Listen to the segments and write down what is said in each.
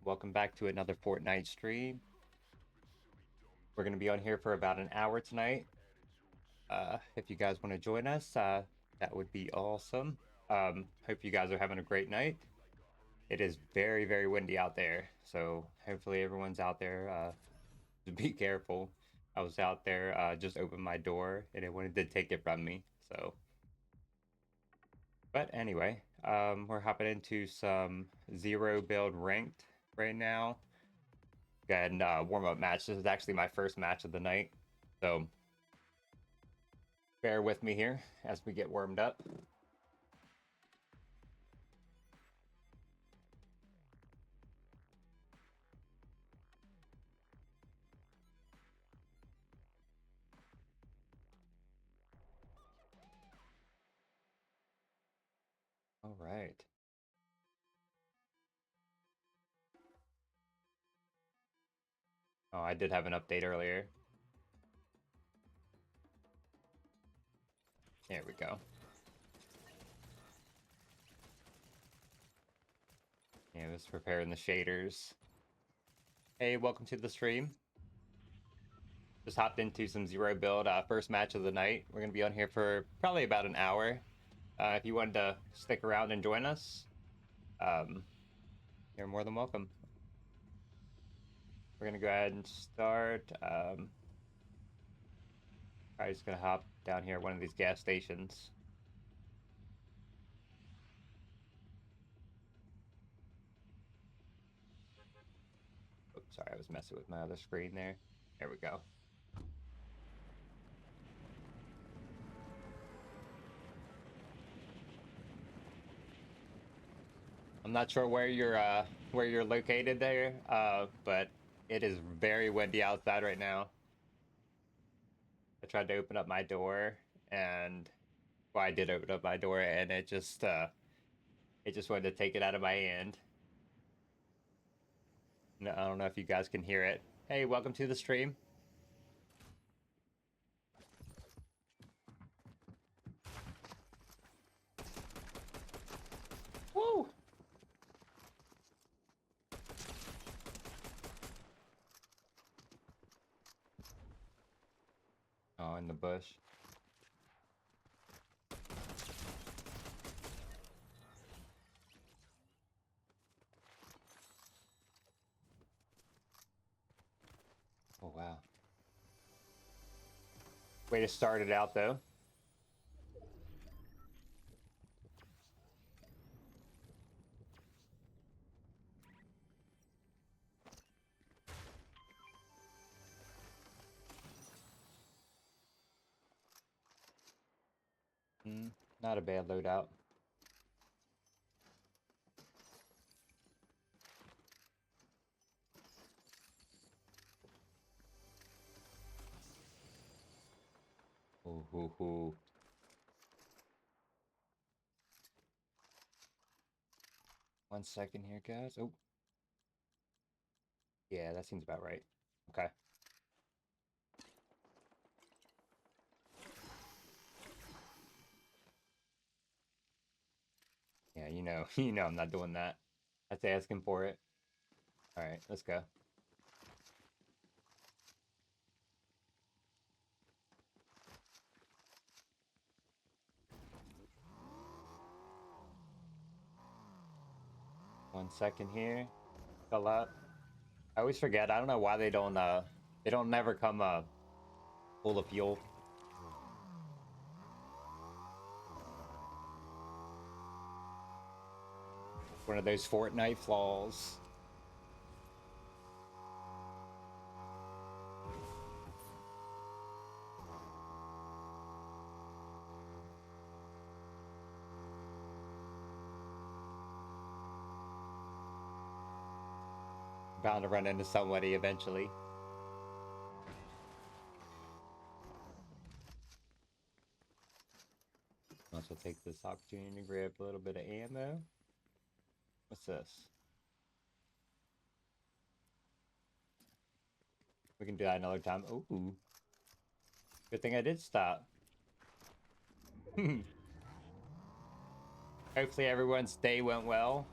Welcome back to another Fortnite stream. We're going to be on here for about an hour tonight. If you guys want to join us, that would be awesome. Hope you guys are having a great night. It is very, very windy out there, so hopefully everyone's out there. To be careful. I was out there, just opened my door, and it wanted to take it from me. But anyway, we're hopping into some zero build ranked right now. Go ahead and warm up match. This is actually my first match of the night, so bear with me here as we get warmed up. All right. Oh, I did have an update earlier. There we go. Yeah, just preparing the shaders. Hey, welcome to the stream. Just hopped into some zero build, first match of the night. We're gonna be on here for probably about an hour. If you wanted to stick around and join us, you're more than welcome. We're gonna go ahead and start. I'm just gonna hop down here at one of these gas stations. Oops, sorry, I was messing with my other screen there. There we go. I'm not sure where you're located there, but it is very windy outside right now. I tried to open up my door, and well, I did open up my door, and it just wanted to take it out of my hand. No, I don't know if you guys can hear it. Hey, welcome to the stream. Woo! Oh, in the bush. Oh, wow. Way to start it out, though. Not a bad loadout. Ooh, ooh, ooh. One second here, guys. Oh, yeah, that seems about right. Okay. Yeah, you know I'm not doing that. That's asking for it. All right, let's go. One second here. Fill up. I always forget. I don't know why they don't never come full of fuel. One of those Fortnite flaws. Bound to run into somebody eventually. Also take this opportunity to grab a little bit of ammo. What's this? We can do that another time. Ooh. Good thing I did stop. Hopefully everyone's day went well.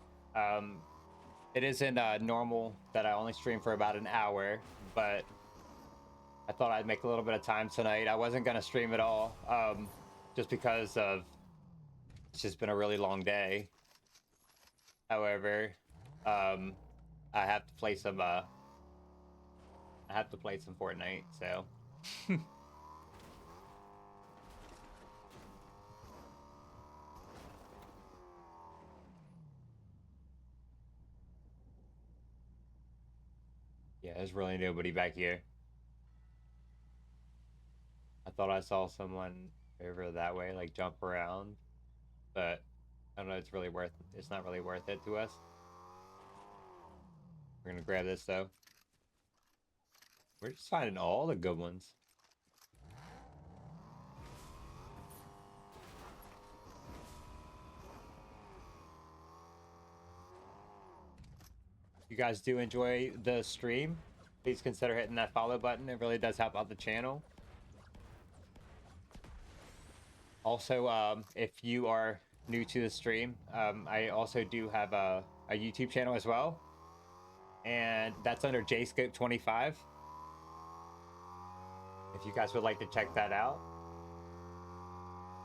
It isn't normal that I only stream for about an hour, but I thought I'd make a little bit of time tonight. I wasn't gonna stream at all, just because of it's just been a really long day. However, um, I have to play some. I have to play some Fortnite, so. Yeah, there's really nobody back here. I thought I saw someone over that way, like jump around, but I don't know. It's really worth. It's not really worth it to us. We're gonna grab this though. We're just finding all the good ones. You guys do enjoy the stream, please consider hitting that follow button. It really does help out the channel. Also, if you are new to the stream, I also do have a YouTube channel as well, and that's under JScope25. If you guys would like to check that out,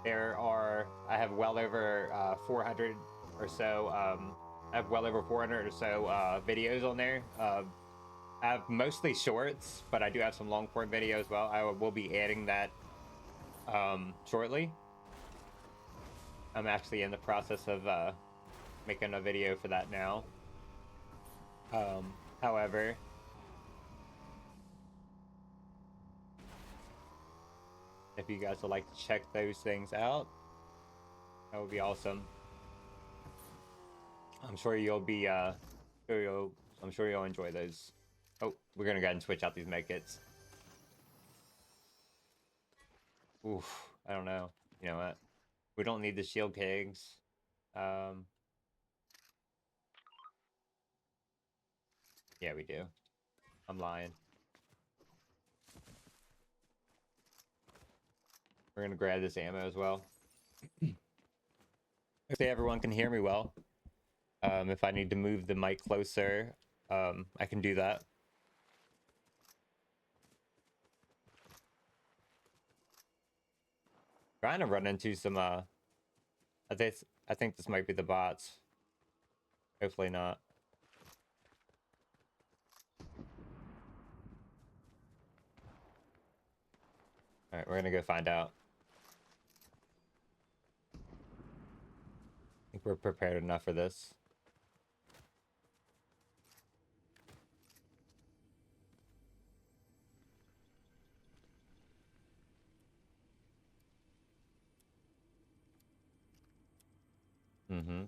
I have well over 400 or so. I have well over 400 or so videos on there. I have mostly shorts, but I do have some long form video as well. I will be adding that shortly. I'm actually in the process of making a video for that now. However, if you guys would like to check those things out, that would be awesome. I'm sure you'll be I'm sure you'll enjoy those. Oh, we're gonna go ahead and switch out these medkits. Oof, I don't know. You know what? We don't need the shield kegs. Yeah, we do. I'm lying. We're gonna grab this ammo as well. Hopefully everyone can hear me well. If I need to move the mic closer, I can do that. Trying to run into some I think this might be the bots. Hopefully not. Alright, we're gonna go find out. I think we're prepared enough for this. Mm-hmm.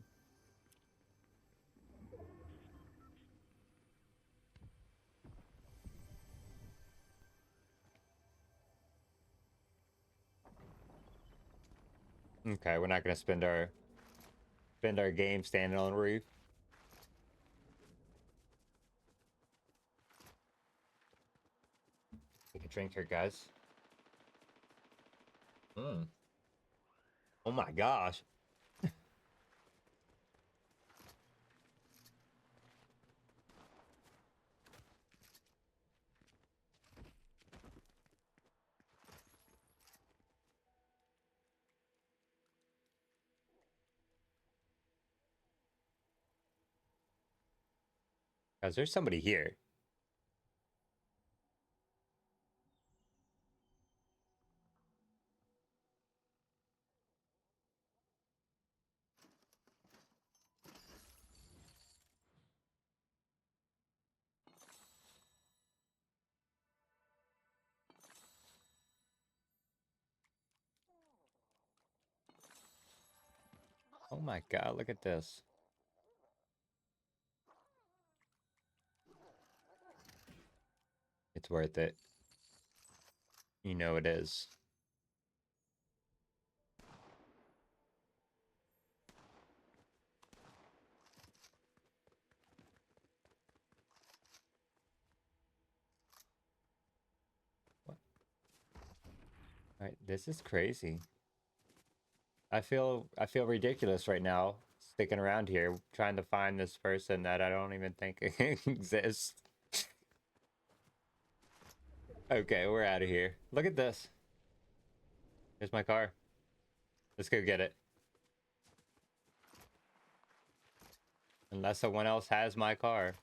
Okay, we're not gonna spend our game standing on the roof. Take a drink here, guys. Mm. Oh my gosh. Guys, there's somebody here. Oh my god, look at this. It's worth it. You know it is. What? Alright, this is crazy. I feel ridiculous right now sticking around here trying to find this person that I don't even think exists. Okay, we're out of here. Look at this. Here's my car. Let's go get it. Unless someone else has my car.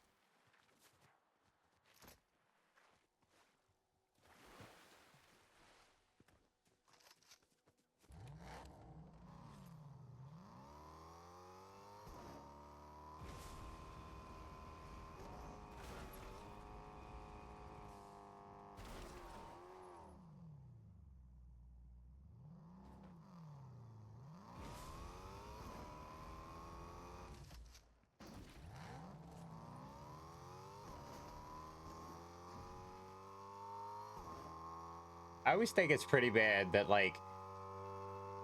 I always think it's pretty bad that, like,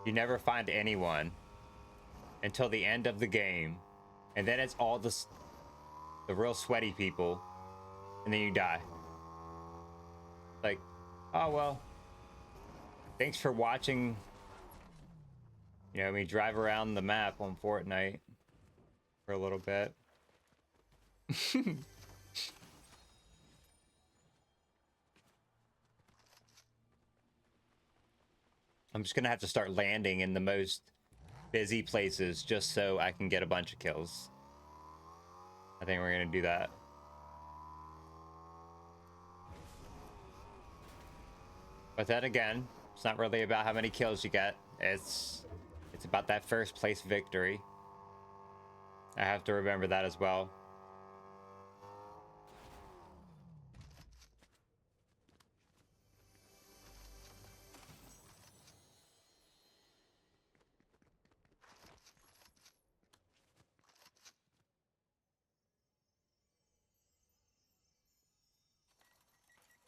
you never find anyone until the end of the game. And then it's all the real sweaty people. And then you die. Like, oh, well. Thanks for watching. You know, me drive around the map on Fortnite for a little bit. I'm just gonna have to start landing in the most busy places just so I can get a bunch of kills. I think we're gonna do that. But then again, it's not really about how many kills you get. It's about that first place victory. I have to remember that as well.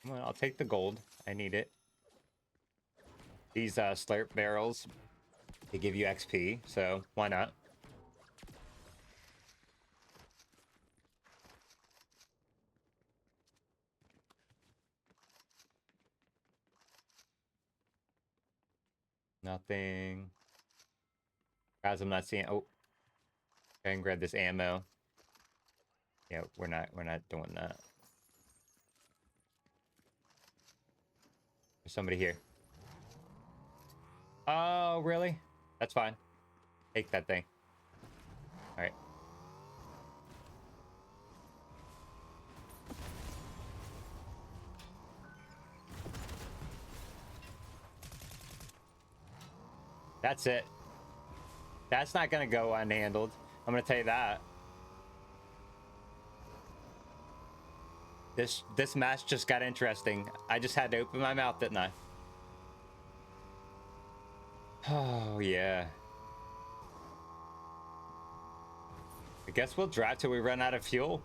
Well, I'll take the gold. I need it. These slurp barrels, they give you XP, so why not? Nothing. Guys, I'm not seeing. Oh, go ahead and grab this ammo. Yeah, we're not doing that. There's somebody here. Oh, really? That's fine. Take that thing. All right. That's it. That's not gonna go unhandled. I'm gonna tell you that. This match just got interesting. I just had to open my mouth, didn't I? Oh yeah. I guess we'll drive till we run out of fuel.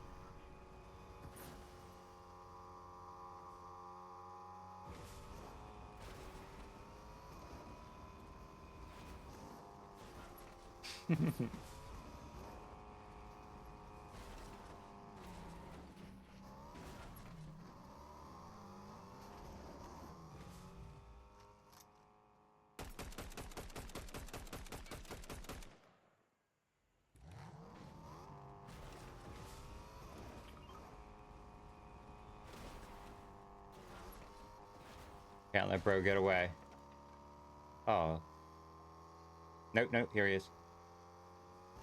Can't let bro get away. Oh. Nope, nope, here he is.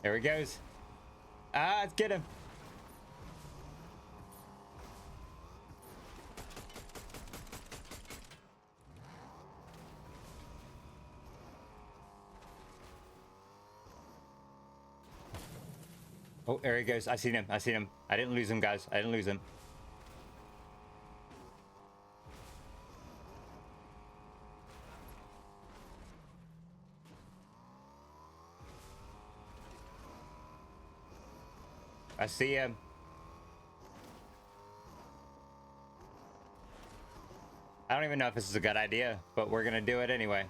There he goes. Ah, let's get him. Oh, there he goes. I seen him. I seen him. I didn't lose him, guys. I didn't lose him. I see him. I don't even know if this is a good idea, but we're gonna do it anyway.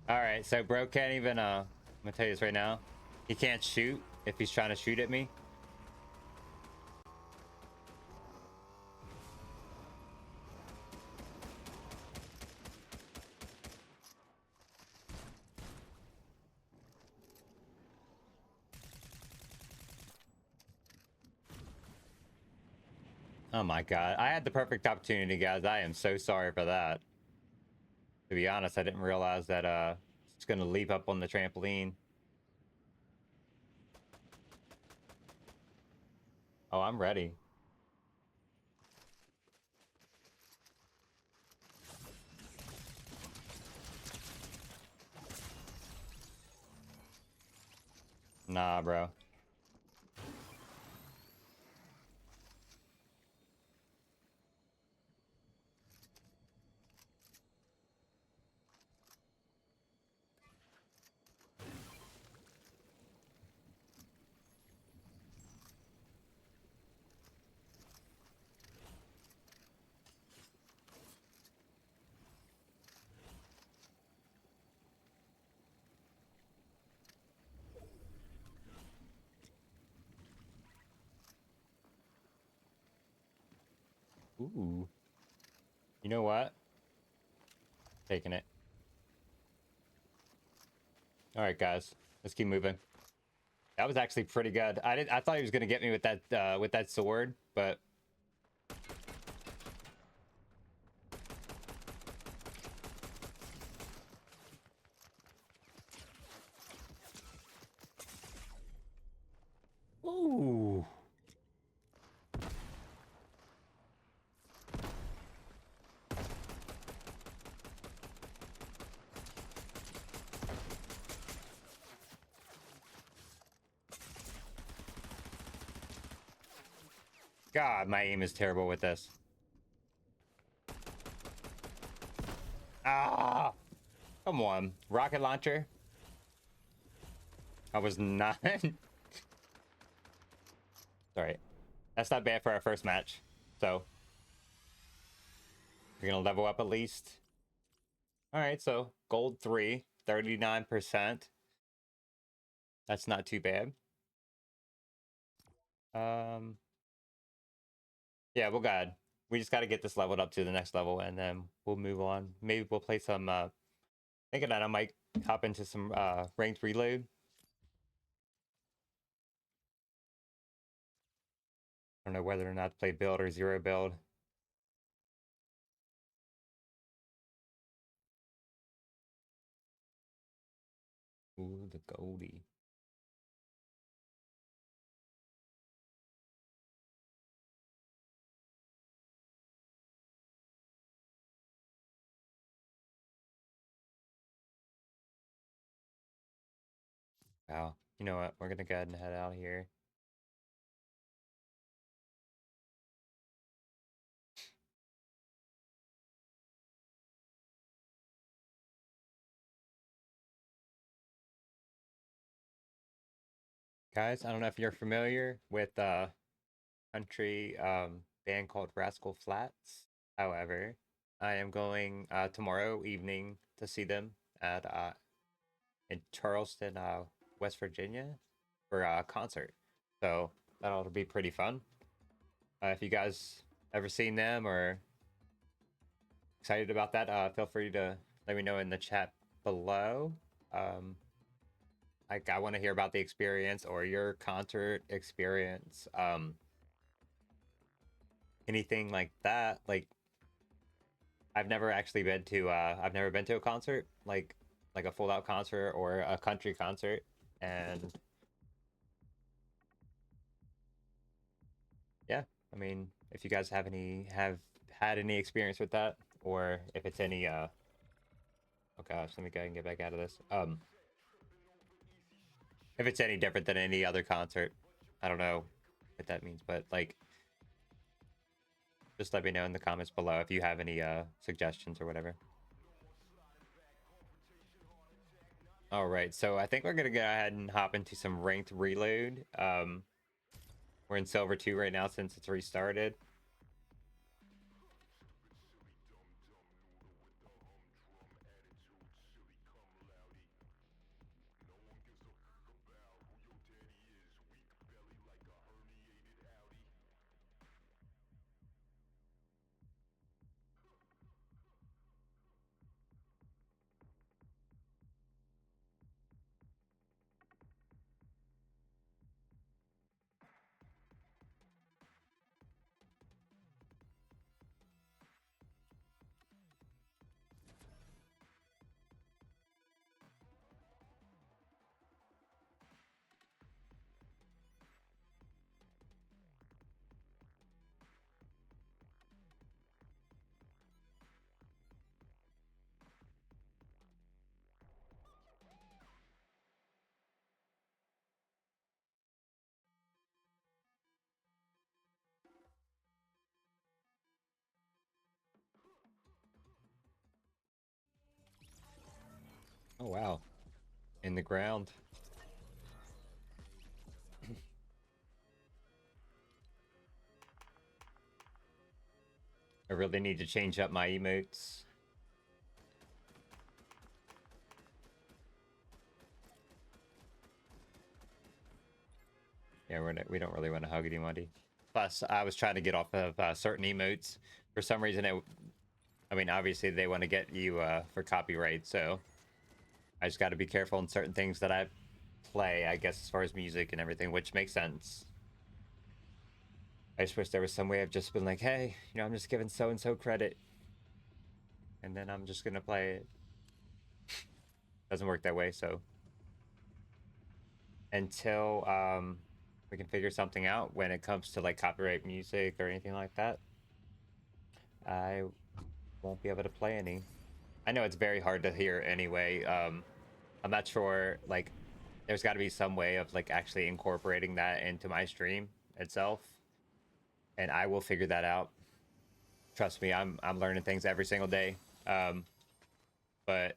All right, so bro can't even. I'm gonna tell you this right now. He can't shoot if he's trying to shoot at me. Oh my god, I had the perfect opportunity, guys. I am so sorry for that. To be honest, I didn't realize that it's gonna leap up on the trampoline. Oh, I'm ready. Nah, bro. Ooh. You know what? Taking it. All right, guys. Let's keep moving. That was actually pretty good. I thought he was gonna get me with that sword, but ooh. God, my aim is terrible with this. Ah, come on. Rocket launcher. I was not. Sorry. That's not bad for our first match. So, we're gonna level up at least. All right, so gold 3, 39%. That's not too bad. Um, yeah, we'll go ahead. We just got to get this leveled up to the next level, and then we'll move on. Maybe we'll play some. Thinking that I might hop into some ranked reload. I don't know whether or not to play build or zero build. Ooh, the Goldie. Wow. You know what? We're gonna go ahead and head out here. Guys, I don't know if you're familiar with country band called Rascal Flats. However, I am going tomorrow evening to see them at in Charleston, West Virginia, for a concert. So that ought to be pretty fun. If you guys ever seen them or excited about that, feel free to let me know in the chat below. I want to hear about the experience or your concert experience. Anything like that. Like I've never been to a concert, like a full out concert or a country concert. And yeah, I mean, if you guys have had any experience with that, or if it's any oh gosh, let me go and get back out of this. If it's any different than any other concert, I don't know what that means, but like just let me know in the comments below if you have any suggestions or whatever. All right, so I think we're gonna go ahead and hop into some ranked reload. We're in silver 2 right now since it's restarted. Oh, wow. In the ground. I really need to change up my emotes. Yeah, we don't really want to huggity muddy. Plus, I was trying to get off of certain emotes. For some reason, I mean, obviously they want to get you for copyright, so I just got to be careful on certain things that I play, I guess, as far as music and everything, which makes sense. I just wish there was some way of just been like, hey, you know, I'm just giving so and so credit, and then I'm just gonna play it. Doesn't work that way, so until we can figure something out when it comes to like copyright music or anything like that, I won't be able to play any. I know it's very hard to hear anyway. I'm not sure, like, there's got to be some way of like actually incorporating that into my stream itself, and I will figure that out. Trust me, I'm learning things every single day. But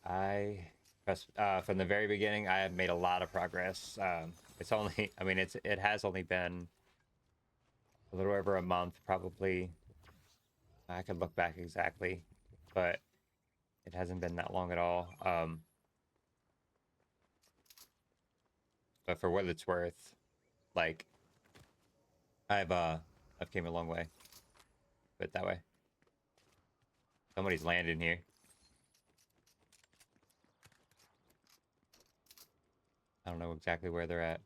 I trust from the very beginning, I have made a lot of progress. It's only, I mean, it has only been a little over a month, probably. I could look back exactly, but it hasn't been that long at all. But for what it's worth, like I've came a long way. Put it that way. Somebody's landing here. I don't know exactly where they're at.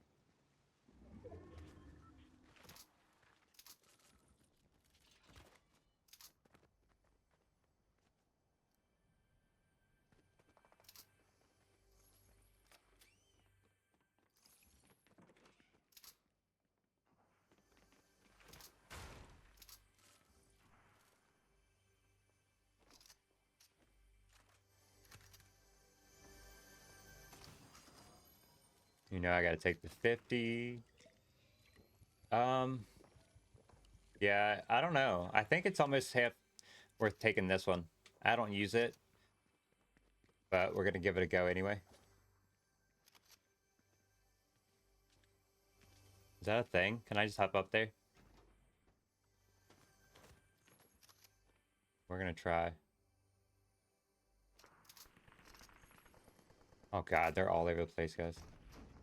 You know, I gotta take the 50. Um, yeah, I don't know. I think it's almost half worth taking this one. I don't use it, but we're gonna give it a go anyway. Is that a thing? Can I just hop up there? We're gonna try. Oh god, they're all over the place, guys.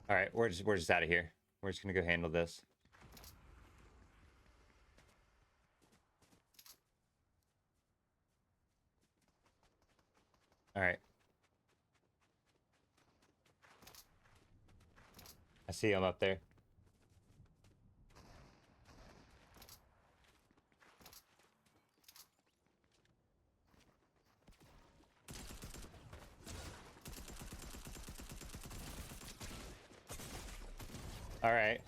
All right, we're just out of here. We're just gonna go handle this. All right. I see him up there. All right.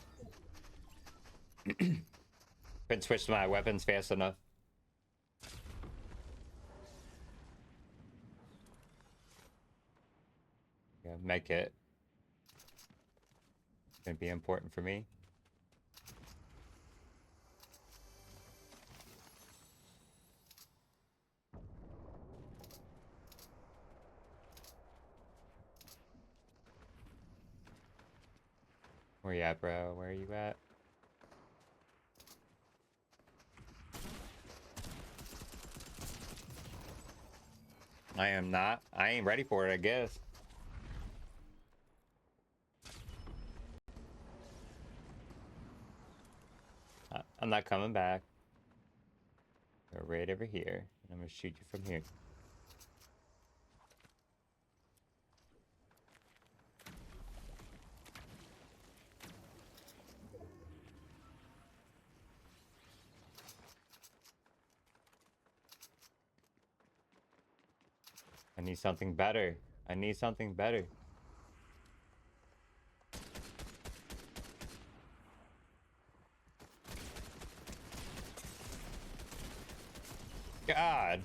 Couldn't switch my weapons fast enough. Yeah, make it. Gonna be important for me. Where you at, bro? Where are you at? I am not. I ain't ready for it, I guess. I'm not coming back. Go right over here. I'm gonna shoot you from here. I need something better. I need something better. God.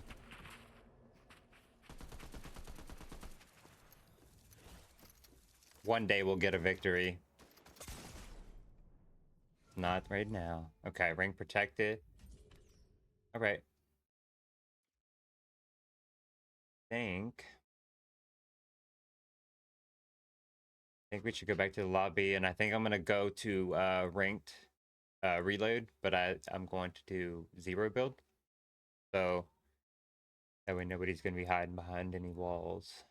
One day we'll get a victory. Not right now. Okay, ring protected. All right. think we should go back to the lobby, and I think I'm gonna go to ranked reload, but I'm going to do zero build, so that way nobody's gonna be hiding behind any walls.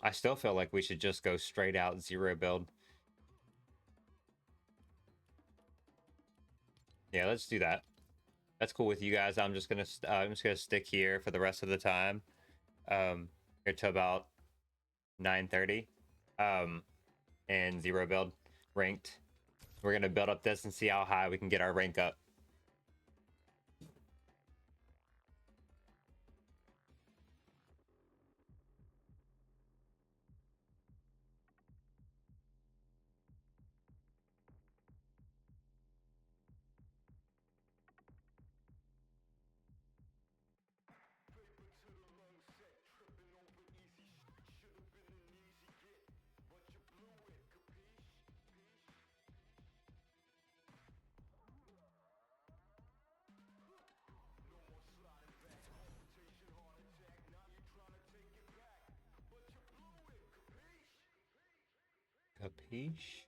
I still feel like we should just go straight out zero build. Yeah, let's do that. That's cool with you guys. I'm just gonna stick here for the rest of the time. Here to about 9:30. And zero build ranked. We're gonna build up this and see how high we can get our rank up. Capiche?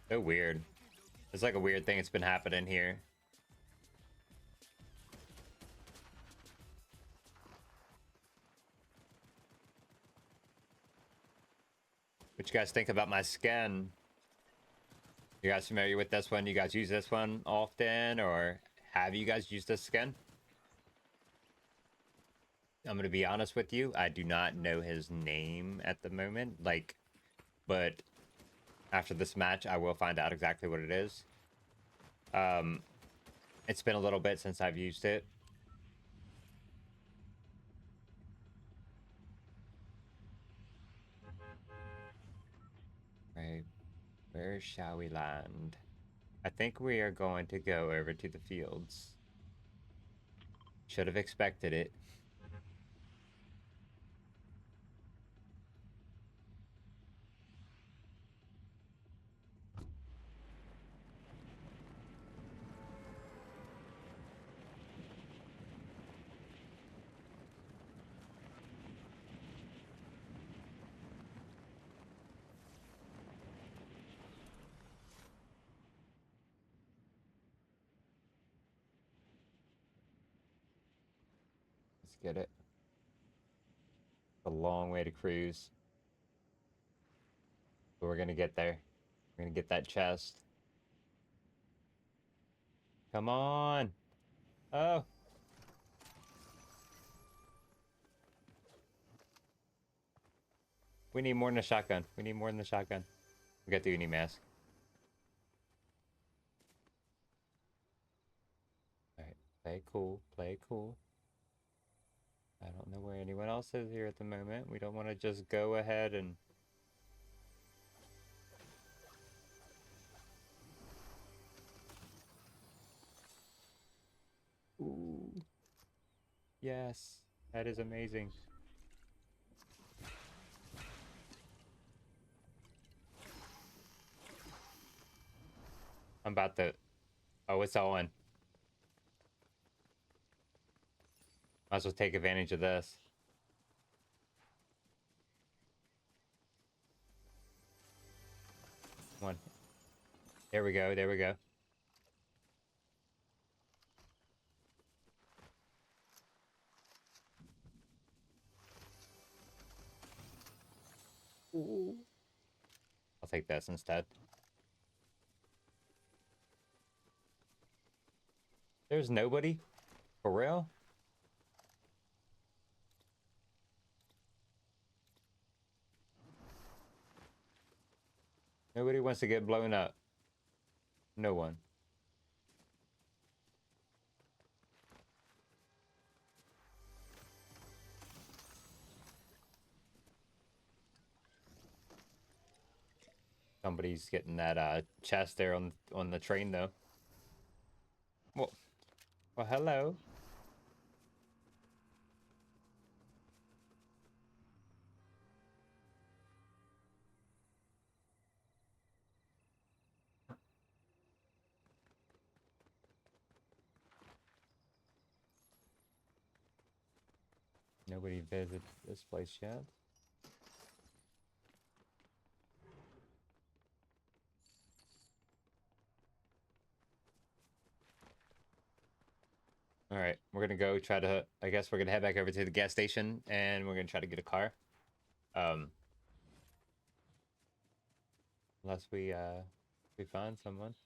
So weird. It's like a weird thing that's been happening here. What you guys think about my skin? You guys familiar with this one? You guys use this one often, or have you guys used this skin? I'm gonna be honest with you. I do not know his name at the moment. But after this match, I will find out exactly what it is. It's been a little bit since I've used it. Right. Where shall we land? I think we are going to go over to the fields. Should have expected it. Let's get it. It's a long way to cruise. But we're gonna get there. We're gonna get that chest. Come on. Oh. We need more than a shotgun. We need more than the shotgun. We got the uni mask. Alright. Play cool. Play cool. I don't know where anyone else is here at the moment. We don't want to just go ahead and... Ooh. Yes. That is amazing. I'm about to... Oh, it's on. Might as well take advantage of this. Come on. There we go. There we go. Ooh. I'll take this instead. There's nobody? For real? Nobody wants to get blown up. No one. Somebody's getting that chest there on the train though. Well, hello. Nobody visits this place yet. All right, we're gonna go try to. I guess we're gonna head back over to the gas station, and we're gonna try to get a car. Um, unless we find someone.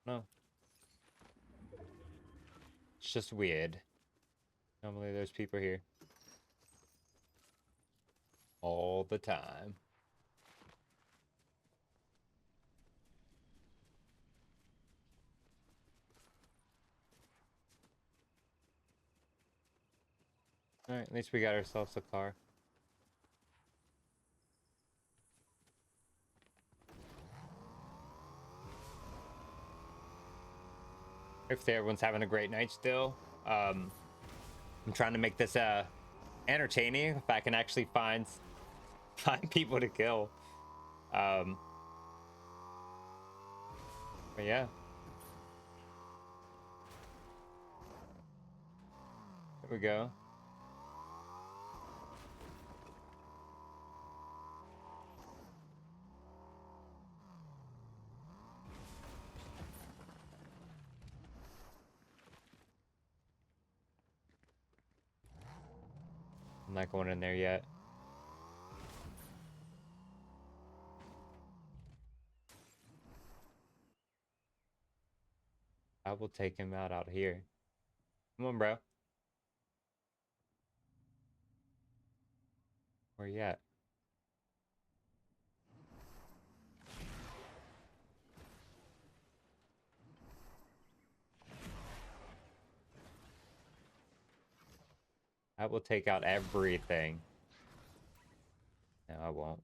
No, it's just weird. Normally, there's people here all the time. All right, at least we got ourselves a car. Hopefully, everyone's having a great night still. I'm trying to make this entertaining. If I can actually find people to kill. Um, but yeah, here we go. I'm not going in there yet. I will take him out here. Come on, bro. Where you at? I will take out everything. No, I won't.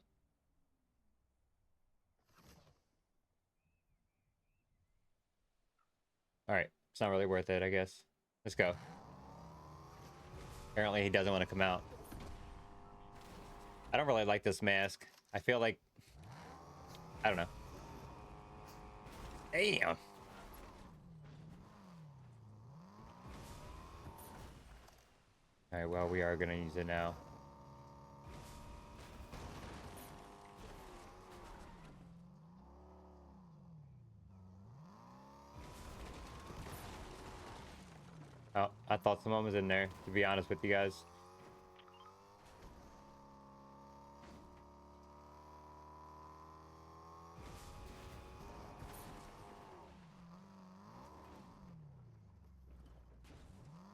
All right, it's not really worth it, I guess. Let's go. Apparently, he doesn't want to come out. I don't really like this mask. I feel like I don't know. Damn. All right, well, we are gonna use it now. Oh, I thought someone was in there, to be honest with you guys.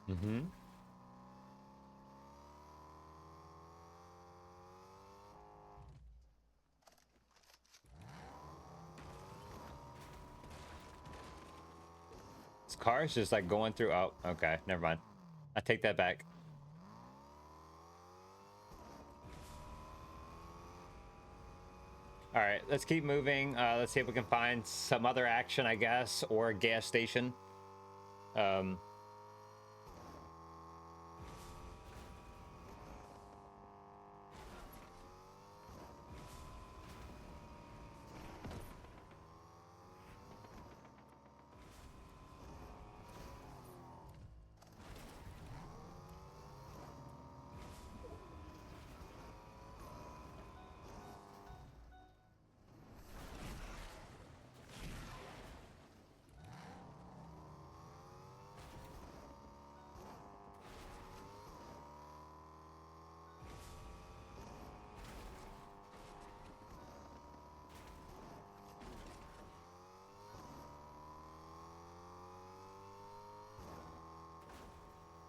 Mm-hmm. This car is just like going through. Oh, okay, never mind. I take that back. All right, let's keep moving. Let's see if we can find some other action, I guess, or a gas station. Um,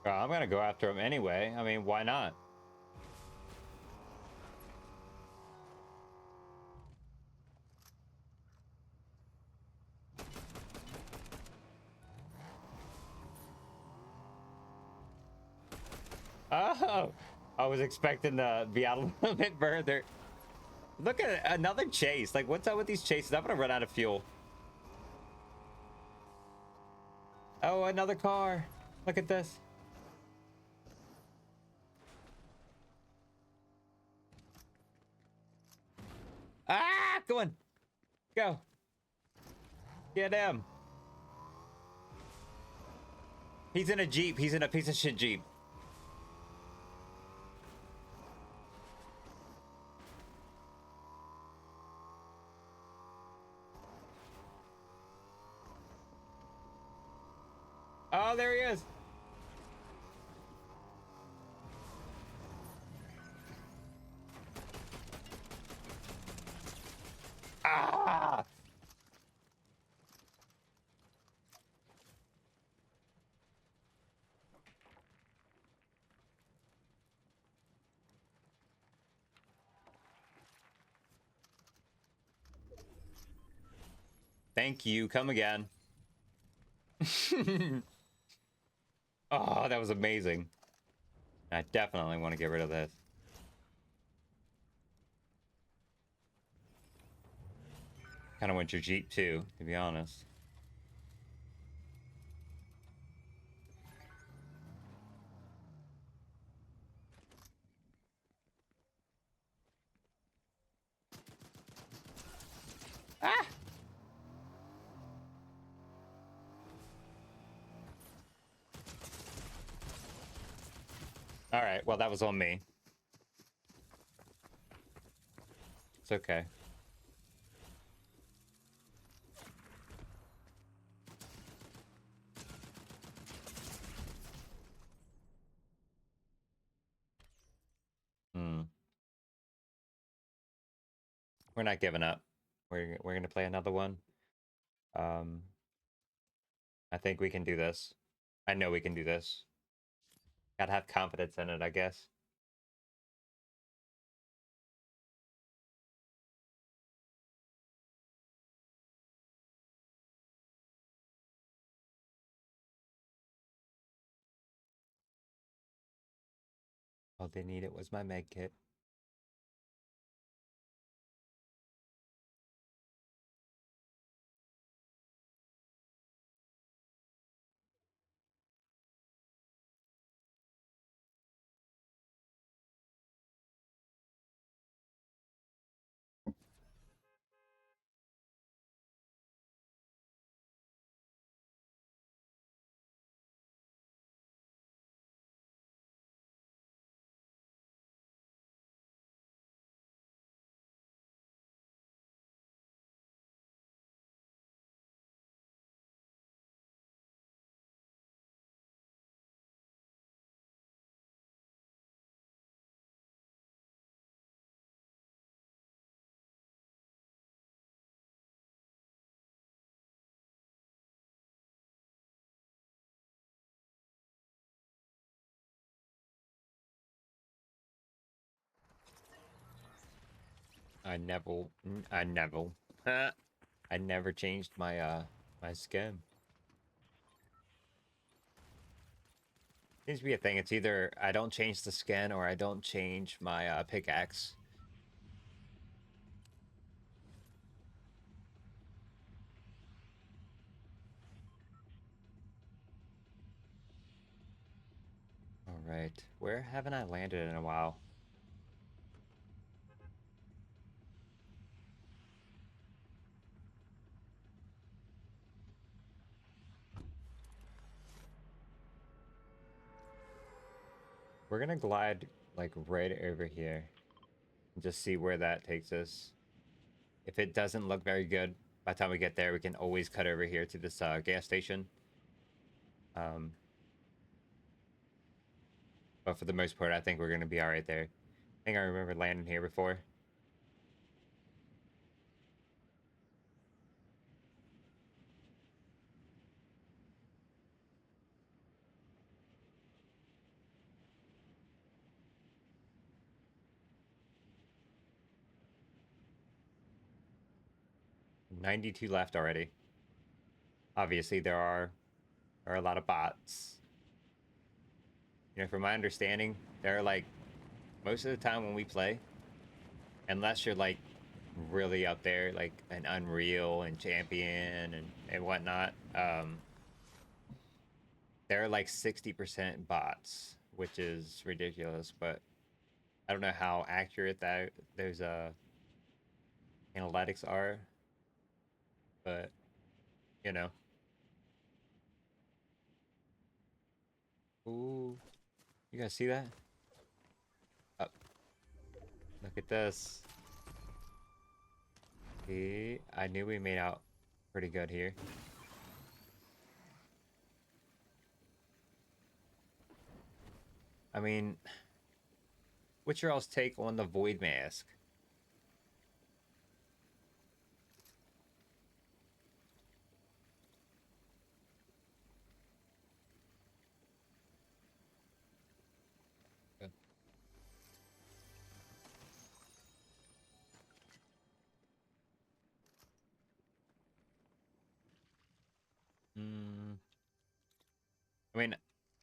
I'm gonna go after him anyway. I mean, why not? Oh, I was expecting to be out a little bit further. Look at another chase. Like, what's up with these chases? I'm gonna run out of fuel. Oh, another car. Look at this. Ah, go on. Go. Get him. He's in a Jeep. He's in a piece of shit Jeep. Oh, there he is. Ah! Thank you. Come again. Oh, that was amazing. I definitely want to get rid of this. Kind of want your Jeep too, to be honest. Ah! All right. Well, that was on me. It's okay. Hmm. We're not giving up. We're gonna play another one. Um, I think we can do this. I know we can do this. Gotta have confidence in it, I guess. All they needed was my med kit. I never, I never changed my my skin. Seems to be a thing. It's either I don't change the skin or I don't change my pickaxe. All right, where haven't I landed in a while? We're gonna glide like right over here and just see where that takes us. If it doesn't look very good, by the time we get there, we can always cut over here to this gas station. Um, but for the most part, I think we're gonna be all right there. I think I remember landing here before. 92 left already. Obviously, there are a lot of bots. You know, from my understanding, there are like most of the time when we play, unless you're like really up there, like an Unreal and Champion and whatnot, They're like 60% bots, which is ridiculous, but I don't know how accurate that those analytics are, but you know. Ooh, you guys see that? Oh, look at this. See, I knew we made out pretty good here. I mean, what's your all's take on the Void Mask? Mm, I mean,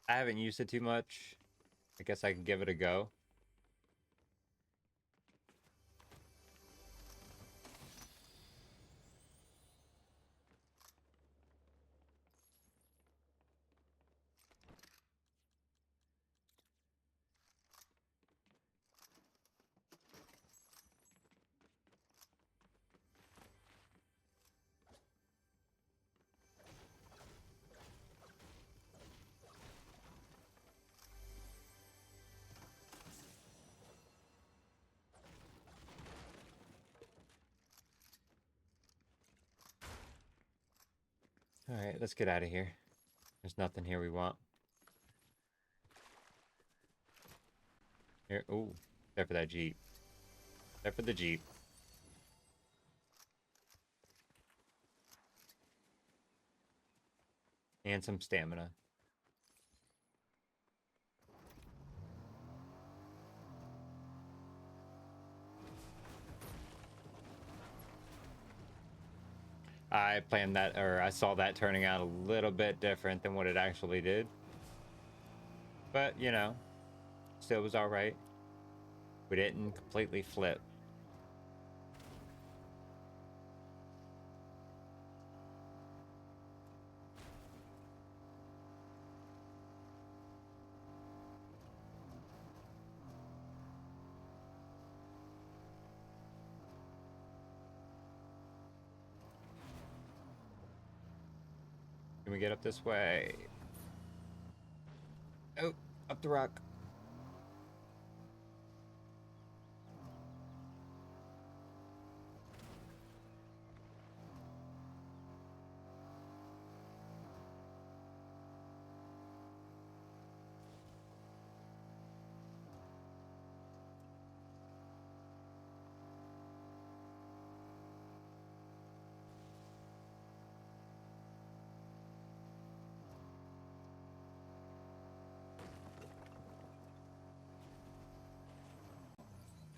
I haven't used it too much. I guess I can give it a go. All right, let's get out of here. There's nothing here we want. Here, ooh, there for that Jeep. There for the Jeep. And some stamina. I planned that, or I saw that turning out a little bit different than what it actually did. But, you know, still was alright. We didn't completely flip. Can we get up this way? Oh, up the rock.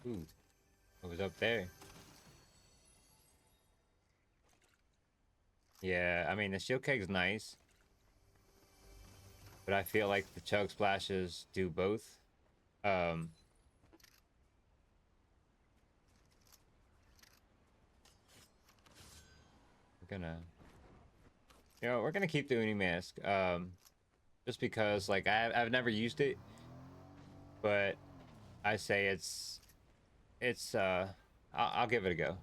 Ooh, it was up there. Yeah, I mean, the shield keg's nice. But I feel like the chug splashes do both. Um, we're gonna, we're gonna keep the Uni mask. Just because, like, I've never used it, but I say it's I'll give it a go.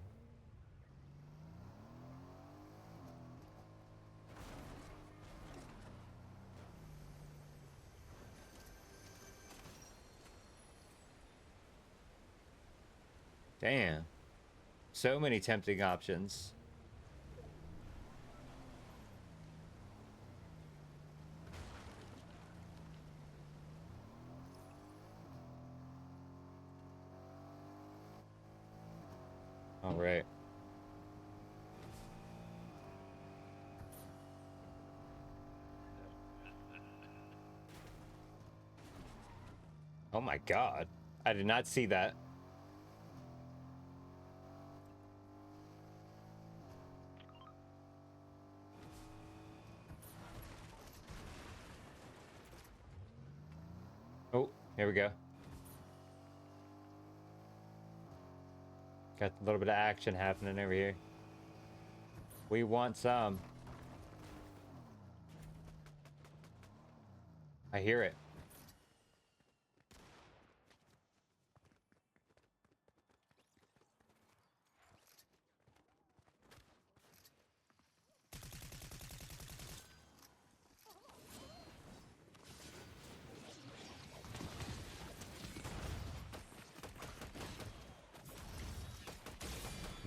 Damn, so many tempting options. All right. Oh my God, I did not see that. Oh, here we go. Got a little bit of action happening over here. We want some. I hear it.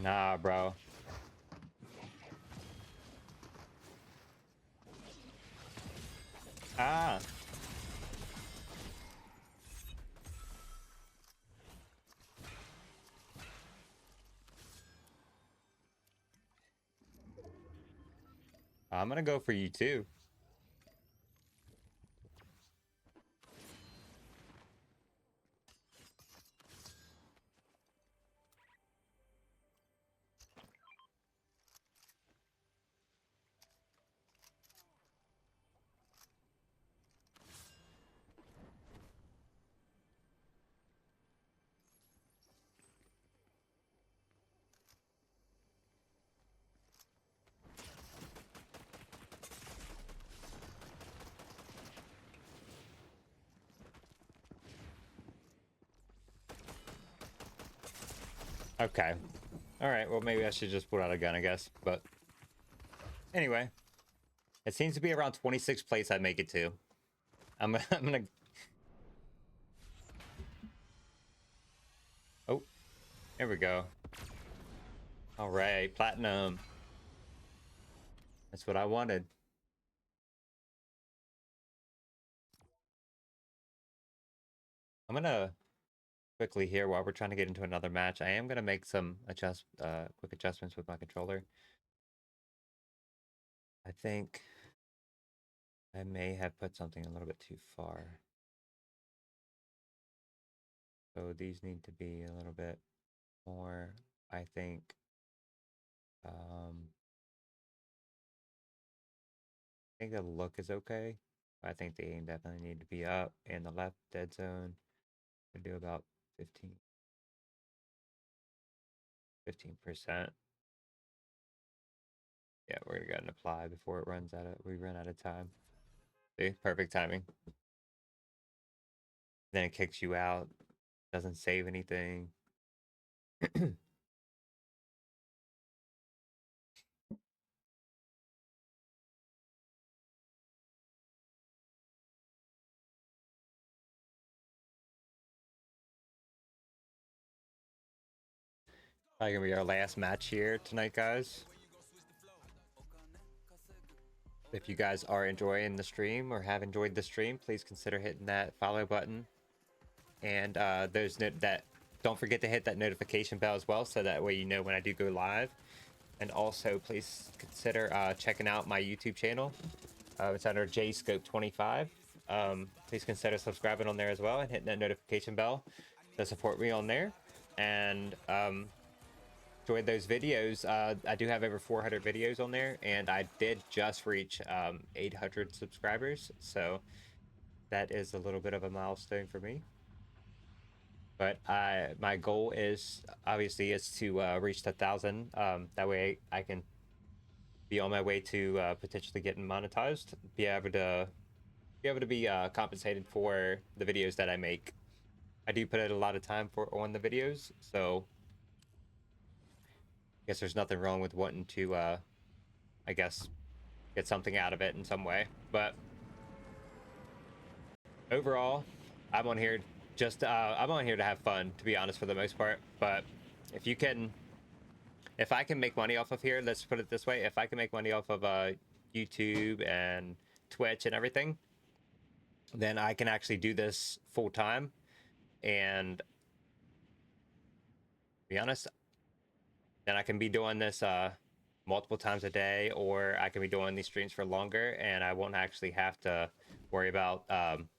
Nah, bro. Ah. I'm gonna go for you too. Okay. All right. Well, maybe I should just pull out a gun, I guess. But anyway, it seems to be around 26 plates I make it to. I'm gonna. Oh, there we go. All right, platinum. That's what I wanted. I'm gonna quickly here while we're trying to get into another match. I am gonna make some quick adjustments with my controller. I think I may have put something a little bit too far. So these need to be a little bit more, I think. I think the look is okay. I think the aim definitely need to be up, and the left dead zone could do about 15%. Yeah, we're gonna go ahead and apply before it runs out of we run out of time. See, perfect timing. Then it kicks you out, doesn't save anything. Probably gonna be our last match here tonight, guys. If you guys are enjoying the stream or have enjoyed the stream, please consider hitting that follow button. And don't forget to hit that notification bell as well, so that way you know when I do go live. And also, please consider checking out my YouTube channel. It's under JScope25. Please consider subscribing on there as well and hitting that notification bell to support me on there. And enjoyed those videos. I do have over 400 videos on there, and I did just reach 800 subscribers. So that is a little bit of a milestone for me. But my goal is obviously to reach 1,000. That way I can be on my way to potentially getting monetized, be able to be compensated for the videos that I make. I do put in a lot of time on the videos, so I guess there's nothing wrong with wanting to I guess get something out of it in some way. But overall, I'm on here I'm on here to have fun, to be honest, for the most part. But if you can if I can make money off of here, let's put it this way, if I can make money off of YouTube and Twitch and everything, then I can actually do this full time. And to be honest, then I can be doing this multiple times a day, or I can be doing these streams for longer, and I won't actually have to worry about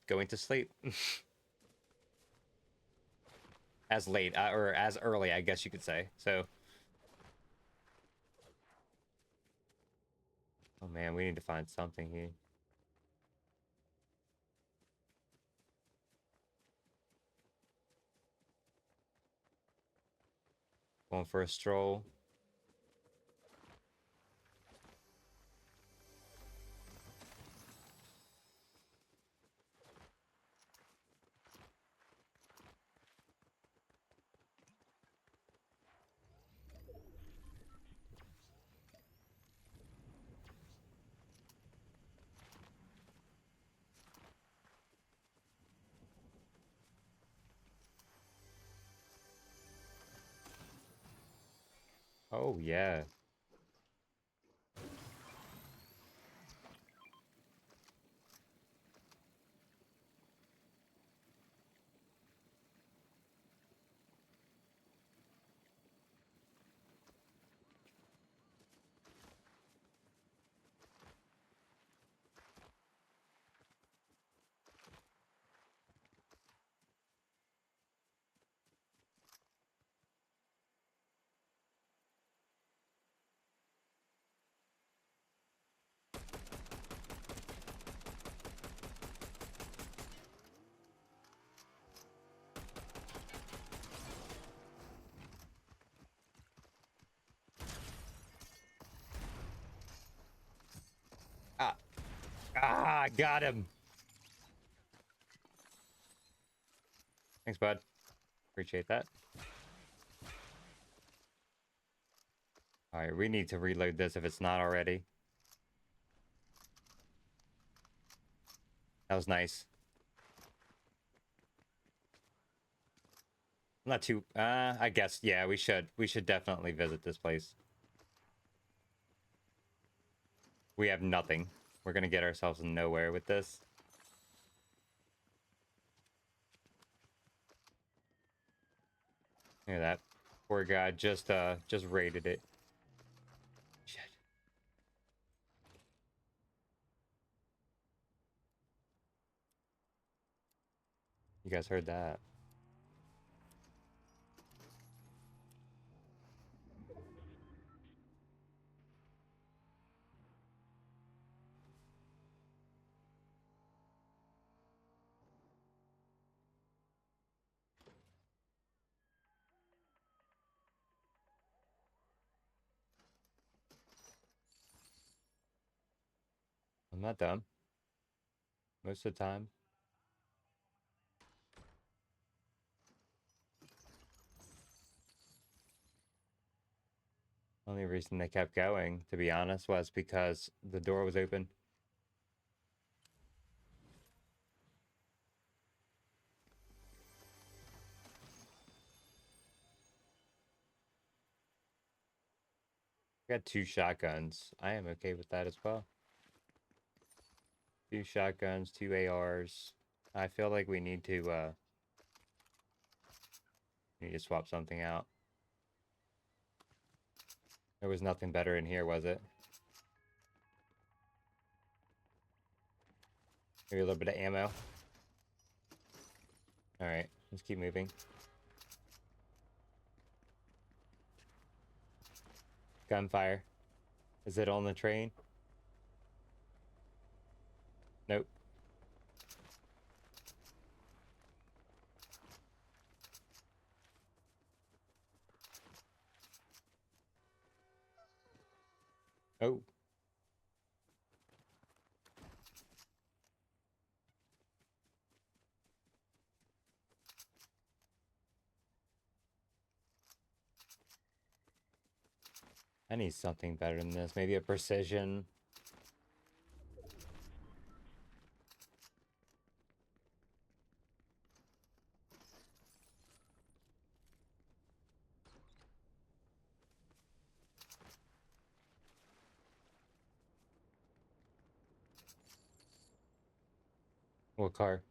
going to sleep as late or as early, I guess you could say. So, oh man, we need to find something here. Going for a stroll. Oh, yeah. Ah, got him. Thanks, bud. Appreciate that. All right, we need to reload this if it's not already. That was nice. Not too, I guess, yeah, we should. We should definitely visit this place. We have nothing. We're gonna get ourselves nowhere with this. Look at that. Poor guy just raided it. Shit. You guys heard that? I'm not dumb. Most of the time. Only reason they kept going, to be honest, was because the door was open. Got 2 shotguns. I am okay with that as well. 2 shotguns, 2 ARs. I feel like we need to swap something out. There was nothing better in here, was it? Maybe a little bit of ammo. Alright, let's keep moving. Gunfire. Is it on the train? Nope. Oh. I need something better than this. Maybe a precision. What car?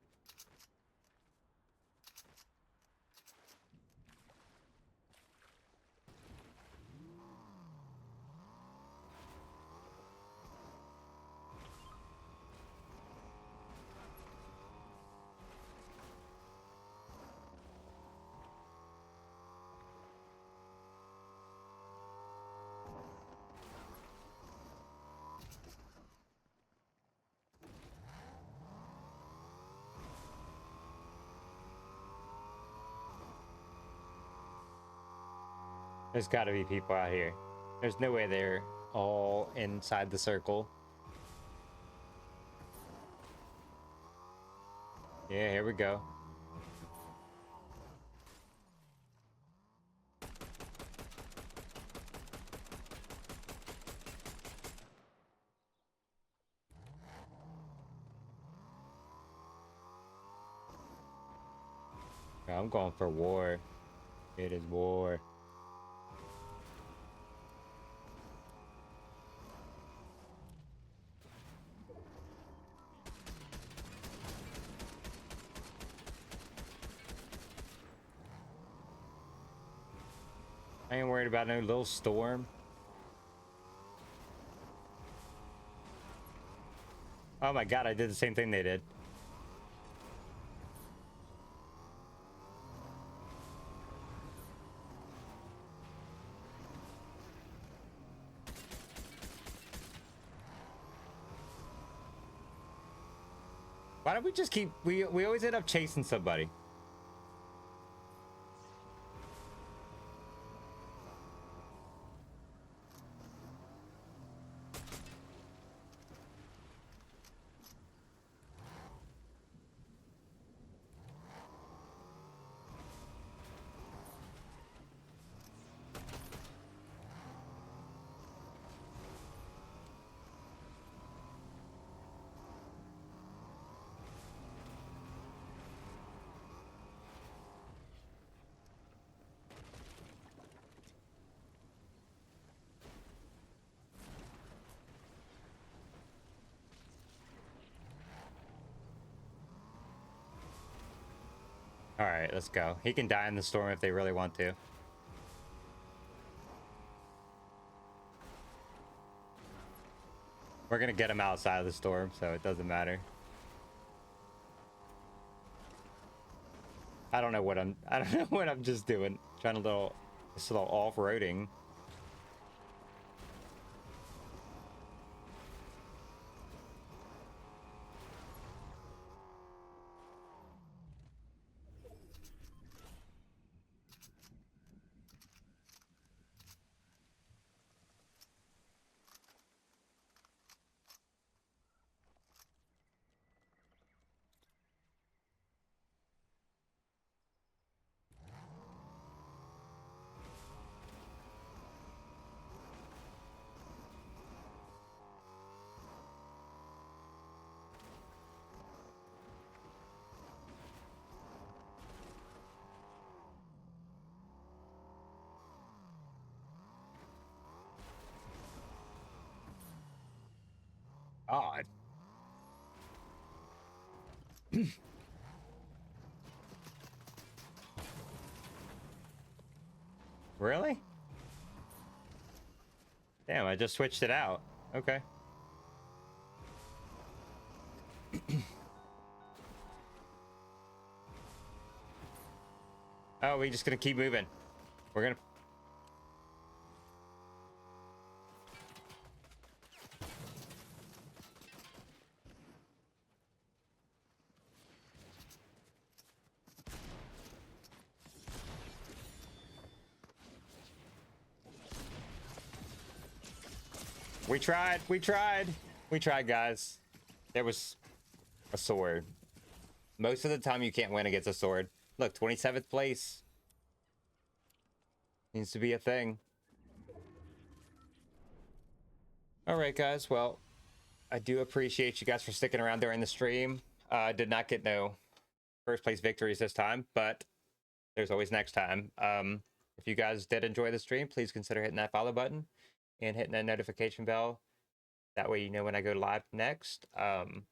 There's gotta be people out here. There's no way they're all inside the circle. Yeah, here we go. I'm going for war. It is war. I ain't worried about no little storm. Oh my god, I did the same thing they did. Why don't we just keep... We always end up chasing somebody. All right, let's go. He can die in the storm if they really want to. We're gonna get him outside of the storm, so it doesn't matter. I don't know what I don't know what I'm just doing. Trying a little off-roading. God. Really? Damn, I just switched it out. Okay. Oh, we just gonna keep moving. We're gonna... We tried. We tried. We tried, guys. There was a sword. Most of the time you can't win against a sword. Look, 27th place. Needs to be a thing. All right, guys. Well, I do appreciate you guys for sticking around during the stream. I did not get no first place victories this time, but there's always next time. If you guys did enjoy the stream, please consider hitting that follow button and hitting that notification bell. That way you know when I go live next. And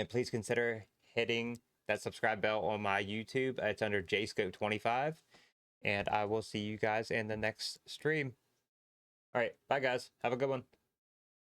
please consider hitting that subscribe bell on my YouTube. It's under jscope25. And I will see you guys in the next stream. All right, bye guys. Have a good one.